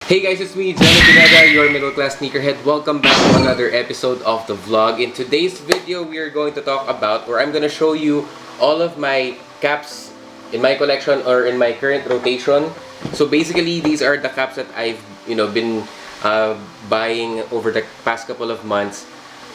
Hey guys, it's me, Jenny Pineda, your middle class sneakerhead. Welcome back to another episode of the vlog. In today's video, we are going to talk about, or I'm going to show you all of my caps in my collection or in my current rotation. So basically, these are the caps that I've been buying over the past couple of months.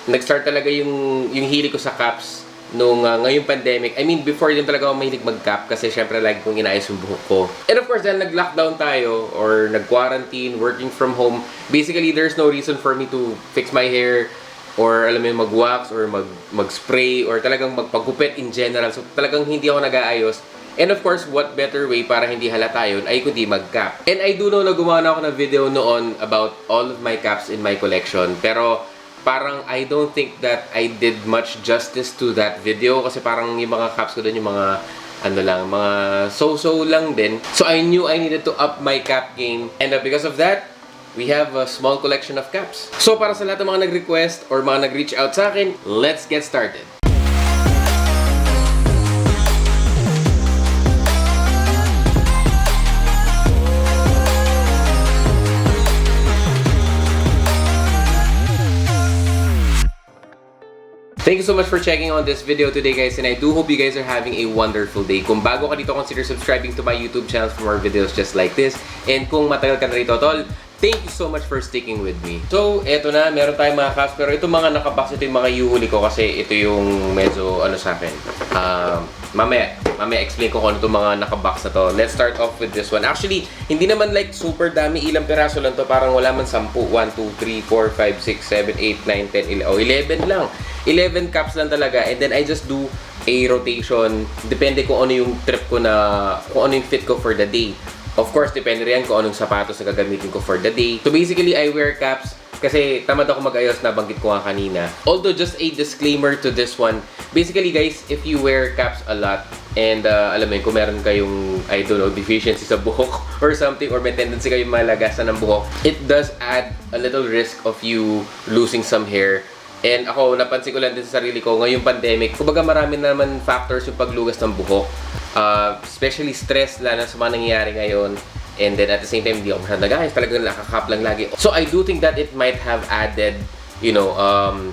Nag-start talaga yung hili ko sa caps nung ngayong pandemic. I mean, before din talaga ako mahilig mag-cap kasi syempre like kung inaayos yung buhok ko. And of course, dahil nag-lockdown tayo or nag-quarantine, working from home, basically there's no reason for me to fix my hair or alam mo yung mag-wax or mag-spray or talagang magpagupit in general. So talagang hindi ako nag-aayos. And of course, what better way para hindi halata yun ay kundi mag-cap. And I do know na gumawa na ako ng video noon about all of my caps in my collection. Pero parang I don't think that I did much justice to that video kasi parang yung mga caps ko doon yung mga mga so-so lang din. So I knew I needed to up my cap game, and because of that, we have a small collection of caps. So para sa lahat ng mga nag-request or mga nag-reach out sa akin, let's get started. Thank you so much for checking on this video today, guys, and I do hope you guys are having a wonderful day. Kung bago ka dito, consider subscribing to my YouTube channel for more videos just like this. And kung matagal ka na rito, tol, thank you so much for sticking with me. So, eto na, meron tayong mga caps, pero ito mga nakabox, ito yung mga yuhuli ko kasi ito yung medyo sa akin. Mamaya explain ko kung ano itong mga nakabox na to. Let's start off with this one. Actually, hindi naman like super dami, ilang piraso lang to, parang wala man 10. 1, 2, 3, 4, 5, 6, 7, 8, 9, 10, 11 lang. 11 caps lang talaga, and then I just do a rotation. Depende kung ano yung trip ko kung ano yung fit ko for the day. Of course, depende rin kung anong sapatos na gagamitin ko for the day. So basically, I wear caps kasi tamad ako mag-ayos, nabanggit ko nga kanina. Although, just a disclaimer to this one. Basically, guys, if you wear caps a lot, and alam mo yun, kung meron kayong, I don't know, deficiency sa buhok or something, or may tendency kayong malagasan ng buhok, it does add a little risk of you losing some hair. And ako, napansin ko lang din sa sarili ko, ngayong pandemic, kumbaga marami naman factors yung paglugas ng buhok. Especially stress, lalo sa mga nangyayari ngayon. And then at the same time, hindi ako masyadong nag-ayos, talagang nakakap lang lagi. So I do think that it might have added,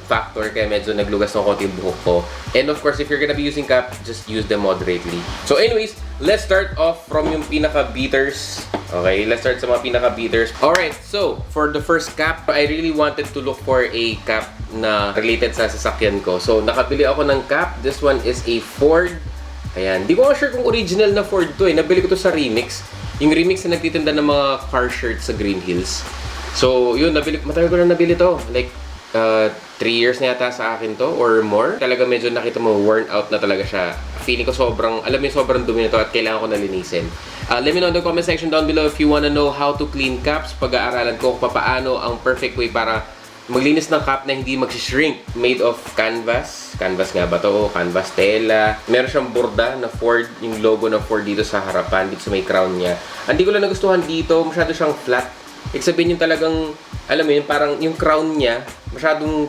factor kaya medyo naglugas ng konti yung buhok ko. And of course, if you're gonna be using cap, just use them moderately. So anyways, let's start off from yung pinaka-beaters. Okay, let's start sa mga pinaka-beaters. Alright, so for the first cap, I really wanted to look for a cap na related sa sasakyan ko. So nakabili ako ng cap. This one is a Ford. Ayan, di ko nga sure kung original na Ford to eh. Nabili ko to sa Remix. Yung Remix na nagtitinda ng mga car shirts sa Green Hills. So yun, matagal ko na nabili to. Like 3 years na yata sa akin to or more. Talaga medyo nakita mo worn out na talaga siya. Feeling ko sobrang dumi na to at kailangan ko na linisin. Let me know in the comment section down below if you wanna know how to clean caps. Pag-aaralan ko kung paano ang perfect way para maglinis ng cap na hindi mag-shrink. Made of canvas. Canvas nga ba to? Canvas tela. Meron siyang borda na Ford. Yung logo ng Ford dito sa harapan. Dito sa may crown niya. Hindi ko lang nagustuhan dito. Masyado siyang flat. Ibig sabihin yung talagang, alam mo yun, parang yung crown niya, masyadong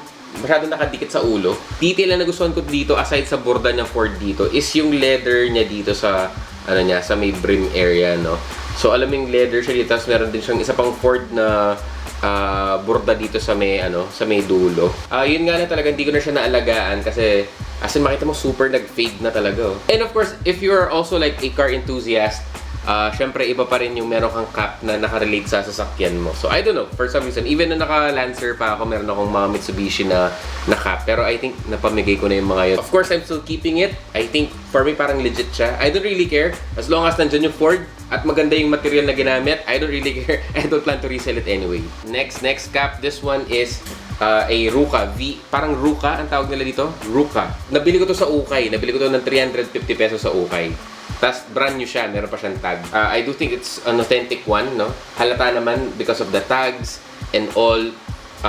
nakadikit sa ulo. Detail na nagustuhan ko dito, aside sa borda ng Ford dito, is yung leather niya dito sa, sa may brim area, no? So, alam mo yung leather siya dito, tapos meron din siyang isa pang Ford na borda dito sa may, sa may dulo. Yun nga na talaga, hindi ko na siya naalagaan kasi, as in, makita mo, super nag-fade na talaga. Oh. And of course, if you are also like a car enthusiast, syempre iba pa rin yung meron kang cap na nakarelate sa sasakyan mo. So I don't know, for some reason, even na naka-Lancer pa ako, meron akong mga Mitsubishi na cap. Pero I think napamigay ko na yung mga yun. Of course, I'm still keeping it. I think for me parang legit siya. I don't really care. As long as nandyan yung Ford at maganda yung material na ginamit, I don't really care. I don't plan to resell it anyway. Next cap. This one is a Ruka. Parang Ruka ang tawag nila dito. Ruka. Nabili ko to sa Ukay. Nabili ko to ng 350 pesos sa Ukay. Tapos brand new siya, meron pa siyang tag. I do think it's an authentic one, no? Halata naman because of the tags and all.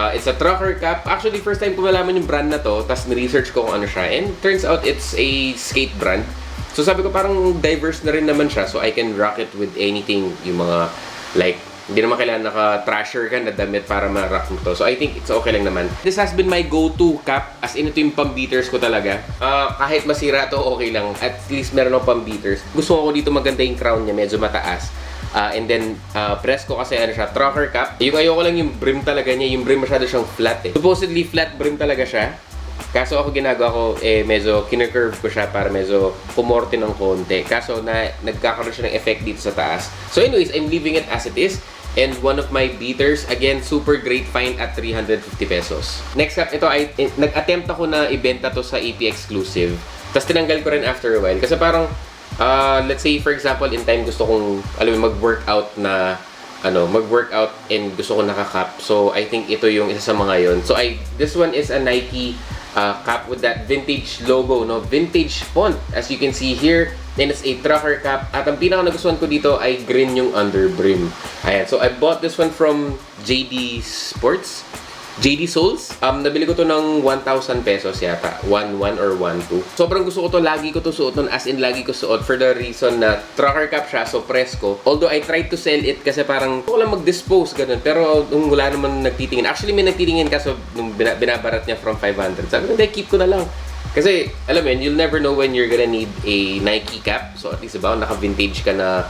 It's a trucker cap. Actually, first time ko malaman yung brand na to, tapos ni-research ko kung ano siya. And turns out it's a skate brand. So sabi ko parang diverse na rin naman siya, so I can rock it with anything. Yung mga like Hindi naman kailangan naka-trasher ka na damit para ma-rock mo to. So I think it's okay lang naman. This has been my go-to cap. As in, ito yung pang-beaters ko talaga. Kahit masira to, okay lang. At least meron akong pang-beaters. Gusto ko dito maganda yung crown niya, medyo mataas. And then, press ko kasi ano siya, trucker cap. Yung ayoko lang yung brim talaga niya. Yung brim masyado siyang flat eh. Supposedly flat brim talaga siya. Kaso ako ginagawa ko, medyo kinecurve ko siya para medyo kumorte ng konti. Kaso nagkakaroon siya ng effect dito sa taas. So anyways, I'm leaving it as it is. And one of my beaters, again, super great find at 350 pesos. Next up, ito ay, nag-attempt ako na ibenta to sa AP exclusive. Tapos tinanggal ko rin after a while. Kasi parang, let's say for example, in time gusto kong, mag-workout na, mag-workout and gusto kong naka-cap. So I think ito yung isa sa mga yon. So this one is a Nike cap with that vintage logo, no? Vintage font, as you can see here. Then it's a trucker cap. At ang pinaka nagustuhan ko dito ay green yung under brim. Ayan. So I bought this one from JD Sports. JD Souls. Nabili ko to ng 1,000 pesos yata. 1,1 or 1,2. Sobrang gusto ko to. Lagi ko to suot nun. As in, lagi ko suot. For the reason na trucker cap siya. So, press ko. Although, I tried to sell it kasi parang gusto ko lang mag-dispose. Ganun. Pero, nung wala naman nagtitingin. Actually, may nagtitingin kaso nung binabarat niya from 500. Sabi ko, hindi, keep ko na lang. Kasi, alam mo yun, you'll never know when you're gonna need a Nike cap. So, at least, diba, naka-vintage ka na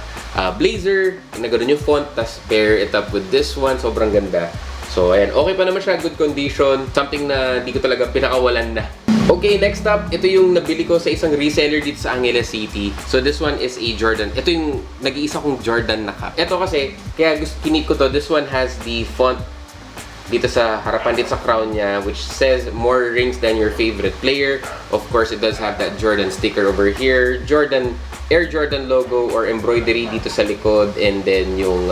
blazer. Na ganun yung font. Tapos, pair it up with this one. Sobrang ganda. So, ayan. Okay pa naman siya. Good condition. Something na di ko talaga pinakawalan na. Okay, next up. Ito yung nabili ko sa isang reseller dito sa Angeles City. So, this one is a Jordan. Ito yung nag-iisa kong Jordan na cap. Ito kasi, kaya kinip ko to. This one has the font dito sa harapan, dito sa crown niya, which says more rings than your favorite player. Of course, it does have that Jordan sticker over here. Air Jordan logo or embroidery dito sa likod. And then yung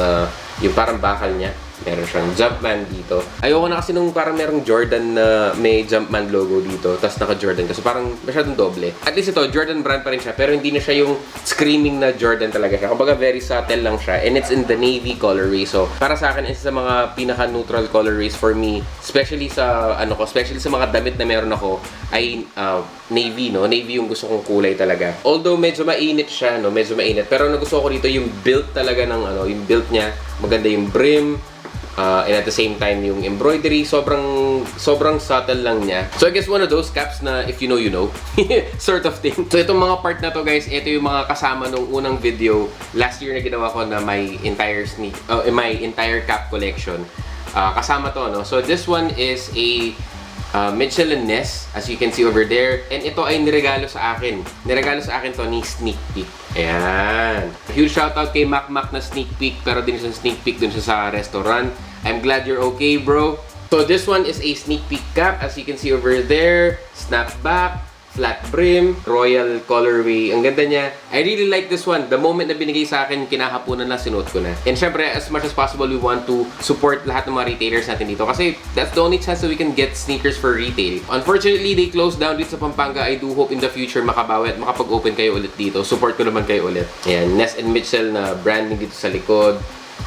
parang bakal niya. Meron siyang Jumpman dito. Ayoko na kasi nung parang merong Jordan na may Jumpman logo dito, tapos naka-Jordan. Kasi parang masyadong doble. At least ito, Jordan brand pa rin siya, pero hindi na siya yung screaming na Jordan talaga siya. Kumbaga, very subtle lang siya. And it's in the navy colorway. So, para sa akin, isa sa mga pinaka-neutral colorways for me, especially sa, especially sa mga damit na meron ako, ay navy, no? Navy yung gusto kong kulay talaga. Although, medyo mainit siya, no? Medyo mainit. Pero nagustuhan ko dito yung build talaga ng, yung build niya. Maganda yung brim. And at the same time, yung embroidery, sobrang subtle lang niya. So, I guess one of those caps na if you know, you know. Sort of thing. So, itong mga part na to, guys, ito yung mga kasama nung unang video last year na ginawa ko na my entire cap collection. Kasama to, no? So, this one is a Mitchell & Ness, as you can see over there. And ito ay niregalo sa akin. Niregalo sa akin to ni Sneak Peek. Ayan. Huge shoutout kay Mac na Sneak Peek. Pero din siya sneak peek dun siya sa restaurant. I'm glad you're okay, bro. So this one is a Sneak Peek cap. As you can see over there. Snapback. Flat brim, royal colorway. Ang ganda niya. I really like this one. The moment na binigay sa akin, kinahaponan lang, sinuot ko na. And syempre, as much as possible, we want to support lahat ng mga retailers natin dito. Kasi that's the only chance that we can get sneakers for retail. Unfortunately, they closed down dito sa Pampanga. I do hope in the future makabawi at makapag-open kayo ulit dito. Support ko naman kayo ulit. Ayan, Ness and Mitchell na branding dito sa likod.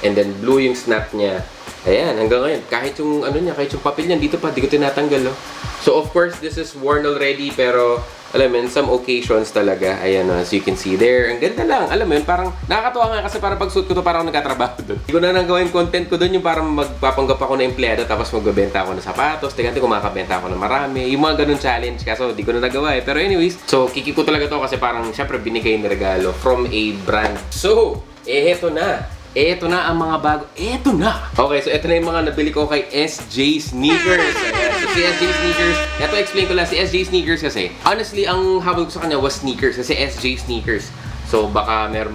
And then blue yung snap niya. Ayan, hanggang ngayon. Kahit yung kahit yung papel niyan dito pa, di ko tinatanggal, oh. So of course, this is worn already, pero alam mo yun, some occasions talaga. Ayan, as you can see there. Ang ganda lang. Alam mo yun, parang nakakatuwa nga kasi parang pag-suit ko to, parang ako nagkatrabaho doon. Hindi ko na nang gawin content ko doon, yung parang magpapanggap ako na empleyado, tapos magbebenta ako ng sapatos, tigante ko makakabenta ako ng marami. Yung mga ganun challenge, kaso di ko na nagawa eh. Pero anyways, so kikip ko talaga to kasi parang syempre binigay na regalo from a brand. So, heto na. Eto na ang mga bago. Eto na! Okay, so eto na yung mga nabili ko kay SJ Sneakers. So si SJ Sneakers, eto explain ko lang, si SJ Sneakers kasi, honestly, ang habol ko sa kanya was sneakers kasi SJ Sneakers. So baka meron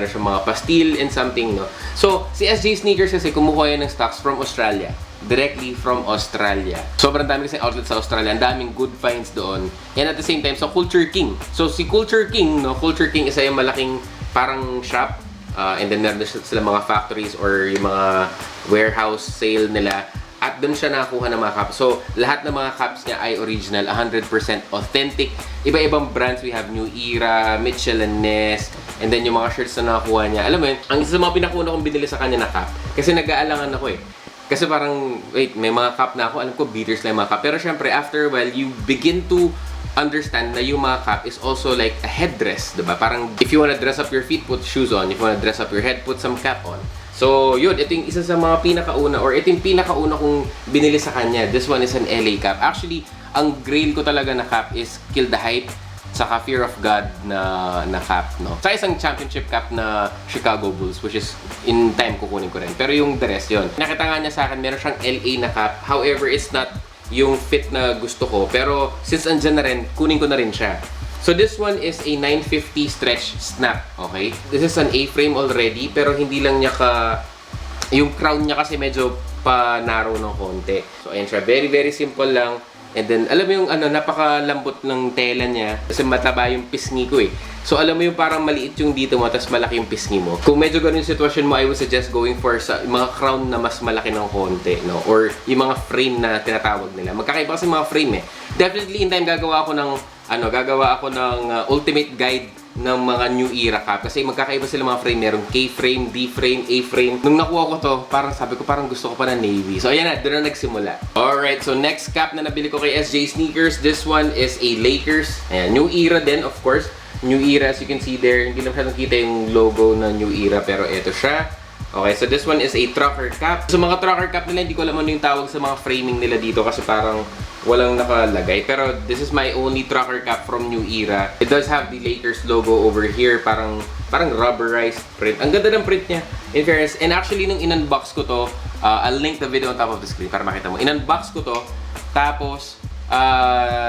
siyang mga pastil and something, no? So, si SJ Sneakers kasi kumukuha yan ng stocks from Australia. Directly from Australia. Sobrang dami kasi outlet sa Australia. Ang daming good finds doon. And at the same time, so Culture King. So si Culture King, no? Culture King isa yung malaking parang shop. And then meron sila mga factories or yung mga warehouse sale nila. At doon siya nakakuha ng mga caps. So, lahat ng mga caps niya ay original, 100% authentic. Iba-ibang brands. We have New Era, Mitchell & Ness, and then yung mga shirts na nakakuha niya. Alam mo yun, ang isa sa mga pinakuna kong binili sa kanya na cap. Kasi nag-aalangan ako eh. Kasi parang, wait, may mga cap na ako. Alam ko, beaters lang yung mga cap. Pero syempre, after a while, you begin to understand na yung mga cap is also like a headdress, diba? Parang, if you wanna dress up your feet, put shoes on. If you wanna dress up your head, put some cap on. So, yun, ito yung isa sa mga pinakauna, or ito yung pinakauna kong binili sa kanya. This one is an LA cap. Actually, ang grail ko talaga na cap is Kill the Hype. saka Fear of God na cap, no? Sa isang championship cap na Chicago Bulls, which is in time kukunin ko rin. Pero yung the rest, yun. Nakita nga niya sa akin, meron siyang LA na cap. However, it's not yung fit na gusto ko. Pero since andyan na rin, kunin ko na rin siya. So this one is a 950 stretch snap, okay? This is an A-frame already, pero hindi lang niya yung crown niya kasi medyo pa-narrow ng konti. So ayan siya, very very simple lang. And then, alam mo yung napakalambot ng tela niya. Kasi mataba yung pisngi ko eh. So, alam mo yung parang maliit yung dito mo, tapos malaki yung pisngi mo. Kung medyo ganun yung sitwasyon mo, I would suggest going for mga crown na mas malaki ng konti, no? Or yung mga frame na tinatawag nila. Magkakaiba kasi mga frame eh. Definitely, in time, gagawa ako ng ultimate guide ng mga new era cap. Kasi magkakaiba sila mga frame. Merong K-frame, D-frame, A-frame. Nung nakuha ko to, parang sabi ko, parang gusto ko pa na navy. So, ayan na, doon na nagsimula. Alright, so next cap na nabili ko kay SJ Sneakers. This one is a Lakers. Ayan, new era din, of course. New era, as you can see there. Hindi na masyadong kita yung logo na new era, pero ito siya. Okay, so this one is a trucker cap. So, mga trucker cap nila, hindi ko alam ano yung tawag sa mga framing nila dito kasi parang walang nakalagay. Pero this is my only trucker cap from New Era. It does have the Lakers logo over here. Parang rubberized print. Ang ganda ng print niya, in fairness. And actually, nung in-unbox ko to, I'll link the video on top of the screen para makita mo. In-unbox ko to, tapos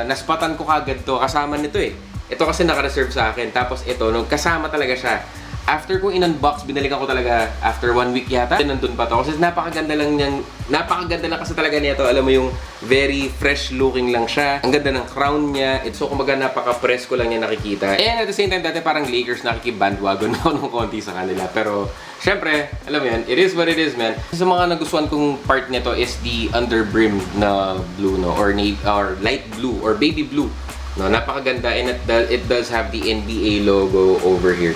naspatan ko kagad to. Kasama nito eh. Ito kasi naka-reserve sa akin. Tapos ito, nung kasama talaga siya. After kong in-unbox, binalikan ko talaga after 1 week yata. Nandun pa to. Kasi napakaganda lang niyan. Napakaganda lang kasi talaga nito. Alam mo yung very fresh looking lang siya. Ang ganda ng crown niya. So kumbaga napaka-press ko lang niya nakikita. And at the same time, dati parang Lakers nakikibandwagon ako ng konti sa kanila. Pero syempre, alam mo yan, it is what it is, man. Sa mga nagustuhan kong part nito is the underbrim na blue, no? Or light blue or baby blue. No, napakaganda and it does have the NBA logo over here.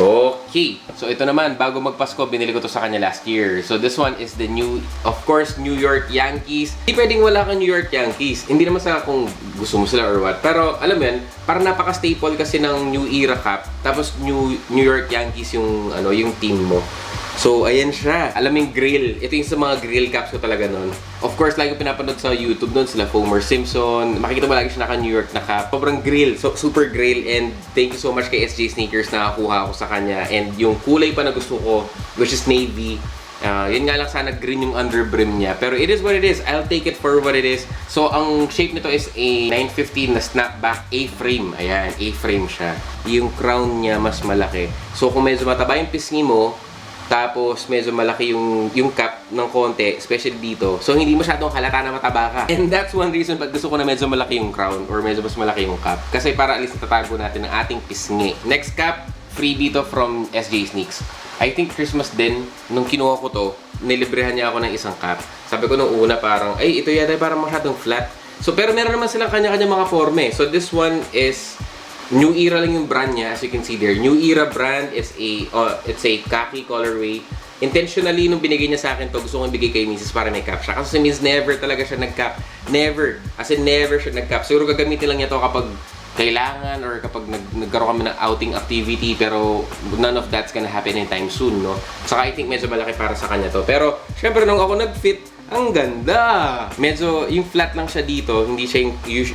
Okay, so ito naman, bago magpasko, binili ko to sa kanya last year. So this one is the of course, New York Yankees. Hindi pwedeng wala kang New York Yankees. Hindi naman sa kung gusto mo sila or what. Pero alam mo yan, parang napaka-staple kasi ng New Era cap. Tapos New York Yankees yung team mo. So, ayan siya. Alam mo yung grill. Ito yung sa mga grill caps ko talaga nun. Of course, lagi ko pinapanood sa YouTube nun, sila Homer Simpson. Makikita mo lagi siya naka-New York na cap. Sobrang grill. So, super grill. And thank you so much kay SJ Sneakers na nakuha ako sa kanya. And yung kulay pa na gusto ko, which is navy. Yun nga lang sana green yung underbrim niya. Pero it is what it is. I'll take it for what it is. So, ang shape nito is a 950 na snapback A-frame. Ayan, A-frame siya. Yung crown niya mas malaki. So, kung medyo mataba yung pisngi mo, tapos medyo malaki yung cap ng konti, especially dito. So hindi masyadong halata na mataba ka. And that's one reason ba't gusto ko na medyo malaki yung crown or medyo mas malaki yung cap. Kasi para at least natatago natin ang ating pisngi. Next cap, freebie to from SJ Sneaks. I think Christmas din, nung kinuha ko to, nilibrehan niya ako ng isang cap. Sabi ko nung una parang, ay ito yata parang masyadong flat. So pero meron naman silang kanya-kanya mga forme. So this one is New Era lang yung brand niya, as you can see there. New Era brand is it's a khaki colorway. Intentionally, nung binigay niya sa akin to, gusto kong ibigay kay Mrs. para may cap siya. Kasi si Mrs. never talaga siya nag-cap. Never. As in, never siya nag-cap. Siguro gagamitin lang niya to kapag kailangan or kapag nagkaroon kami ng outing activity, pero none of that's gonna happen anytime soon, no? Saka I think medyo malaki para sa kanya to. Pero, syempre, nung ako nag-fit, ang ganda! Medyo, yung flat lang siya dito, hindi siya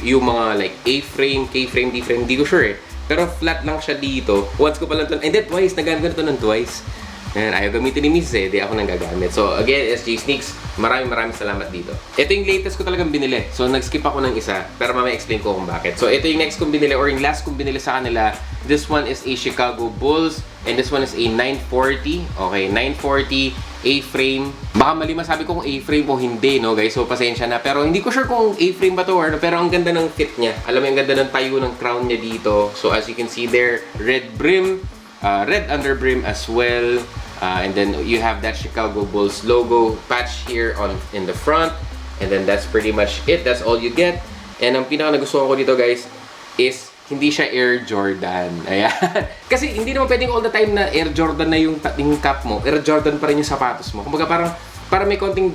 yung mga like A-frame, K-frame, D-frame, hindi ko sure eh. Pero flat lang siya dito. Once ko pa lang ito, and then twice, nagamit ko ito ng twice. Ayan, ayaw gamitin ni Mrs. eh, di ako nang gagamit. So again, SJ Sneaks, maraming salamat dito. Ito yung latest ko talagang binili. So nag-skip ako ng isa, pero mamaya explain ko kung bakit. So ito yung next kong binili or yung last kong binili sa kanila. This one is a Chicago Bulls and this one is a 940. Okay, 940 A-frame. Baka mali masabi ko kung A-frame o hindi, no guys? So pasensya na. Pero hindi ko sure kung A-frame ba to or pero ang ganda ng fit niya. Alam mo yung ganda ng tayo ng crown niya dito. So as you can see there, red brim, red underbrim as well. And then you have that Chicago Bulls logo patch here in the front. And then that's pretty much it. That's all you get. And ang pinaka nagustuhan ko dito guys is hindi siya Air Jordan. Ayan. Kasi hindi naman pwedeng all the time na Air Jordan na yung cap mo. Air Jordan pa rin yung sapatos mo. Kumbaga parang may konting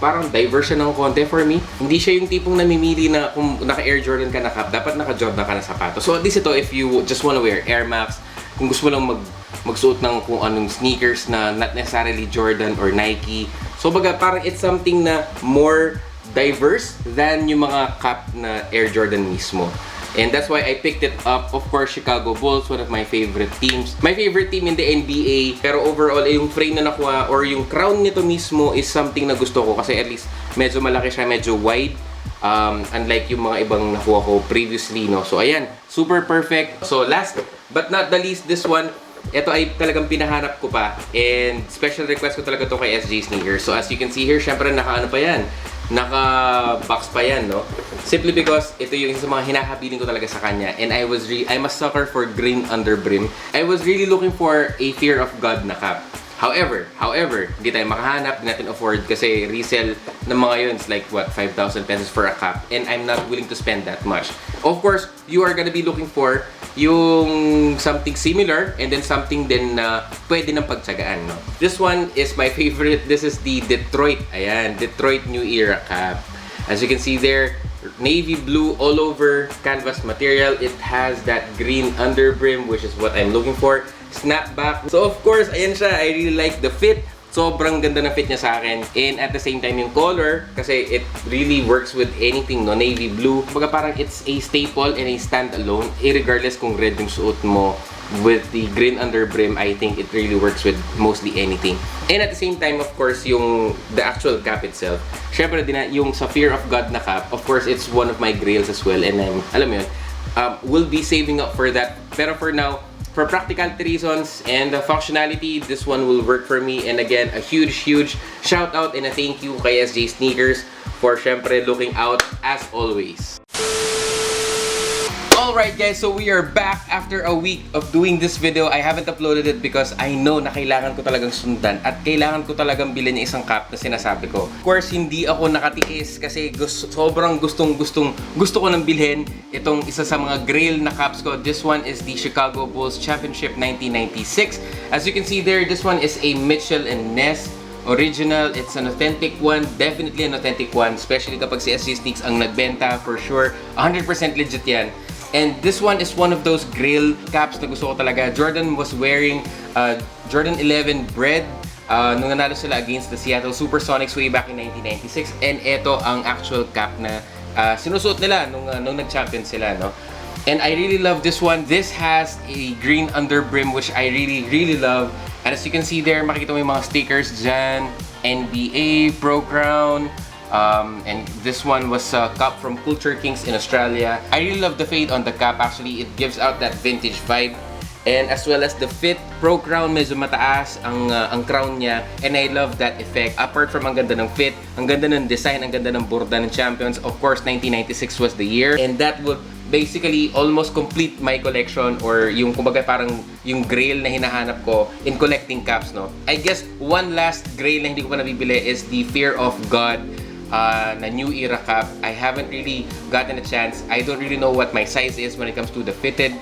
parang diversion ng konti for me. Hindi siya yung tipong namimili na kung naka-Air Jordan ka na cap, dapat naka-Jordan ka na sapatos. So at least ito, if you just wanna wear Air Max, kung gusto mo lang magsuot ng kung anong sneakers na not necessarily Jordan or Nike. So baga parang it's something na more diverse than yung mga cap na Air Jordan mismo. And that's why I picked it up. Of course, Chicago Bulls, one of my favorite teams. My favorite team in the NBA. Pero overall, yung frame na nakuha or yung crown nito mismo is something na gusto ko. Kasi at least medyo malaki siya, medyo wide. Unlike yung mga ibang nakuha ko previously, no? So, ayan. Super perfect. So, last but not the least, this one. Ito ay talagang pinahanap ko pa. And special request ko talaga to kay SJ Sneakers. So, as you can see here, syempre naka-ano pa yan. Naka-box pa yan, no? Simply because ito yung isa sa mga hinahabilin ko talaga sa kanya. And I'm a sucker for green underbrim. I was really looking for a Fear of God na cap. However, hindi tayo makahanap, hindi natin afford kasi resell ng mga yun is like, what, 5,000 pesos for a cap. And I'm not willing to spend that much. Of course, you are gonna be looking for yung something similar and then something din na pwede nang pagtsagaan, no? This one is my favorite. This is the Detroit. Ayan, Detroit New Era cap. As you can see there, navy blue all over canvas material. It has that green underbrim, which is what I'm looking for. Snapback. So of course, ayan siya. I really like the fit. Sobrang ganda ng fit niya sa akin. And at the same time, yung color, kasi it really works with anything, no? Navy blue. Kumbaga parang it's a staple and a standalone. Regardless kung red yung suot mo with the green underbrim, I think it really works with mostly anything. And at the same time, of course, the actual cap itself. Syempre, yung sa Fear of God na cap, of course, it's one of my grails as well. And alam mo yun, we'll be saving up for that. Pero for now, for practicality reasons and the functionality, this one will work for me. And again, a huge shout out and a thank you kay SJ Sneakers for syempre looking out as always. Alright guys, so we are back after a week of doing this video. I haven't uploaded it because I know na kailangan ko talagang sundan at kailangan ko talagang bilhin yung isang cap na sinasabi ko. Of course, hindi ako nakatiis kasi sobrang gusto ko nang bilhin itong isa sa mga grail na caps ko. This one is the Chicago Bulls Championship 1996. As you can see there, this one is a Mitchell and Ness original. It's an authentic one, definitely an authentic one, especially kapag si SJ Sneaks ang nagbenta, for sure. 100% legit yan. And this one is one of those grail caps na gusto ko talaga. Jordan was wearing Jordan 11 Bread nung nanalo sila against the Seattle Supersonics way back in 1996. And ito ang actual cap na sinusuot nila nung nag-champion sila, no? And I really love this one. This has a green underbrim, which I really love. And as you can see there, makikita mo yung mga stickers dyan. NBA, Pro Crown. And this one was a cap from Culture Kings in Australia. I really love the fade on the cap. Actually, it gives out that vintage vibe. And as well as the fit, Pro Crown, medyo mataas ang crown niya. And I love that effect. Apart from ang ganda ng fit, ang ganda ng design, ang ganda ng borda ng Champions. Of course, 1996 was the year. And that would basically almost complete my collection, or yung kumbaga parang yung grail na hinahanap ko in collecting caps, no? I guess one last grail na hindi ko pa nabibili is the Fear of God na New Era cap. I haven't really gotten a chance. I don't really know what my size is when it comes to the fitted.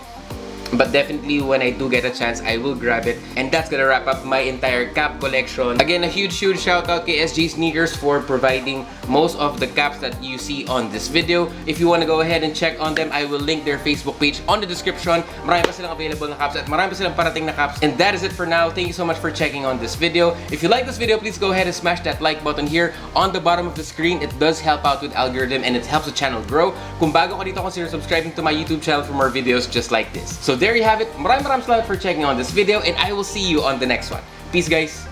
But definitely when I do get a chance, I will grab it. And that's gonna wrap up my entire cap collection. Again, a huge shout out kay SJ Sneakers for providing most of the caps that you see on this video. If you wanna go ahead and check on them, I will link their Facebook page on the description. Marami pa silang available na caps at marami pa silang parating na caps. And that is it for now. Thank you so much for checking on this video. If you like this video, please go ahead and smash that like button here on the bottom of the screen. It does help out with algorithm and it helps the channel grow. Kung bago ka dito, consider subscribing to my YouTube channel for more videos just like this. So there you have it. Maraming salamat for checking on this video and I will see you on the next one. Peace guys!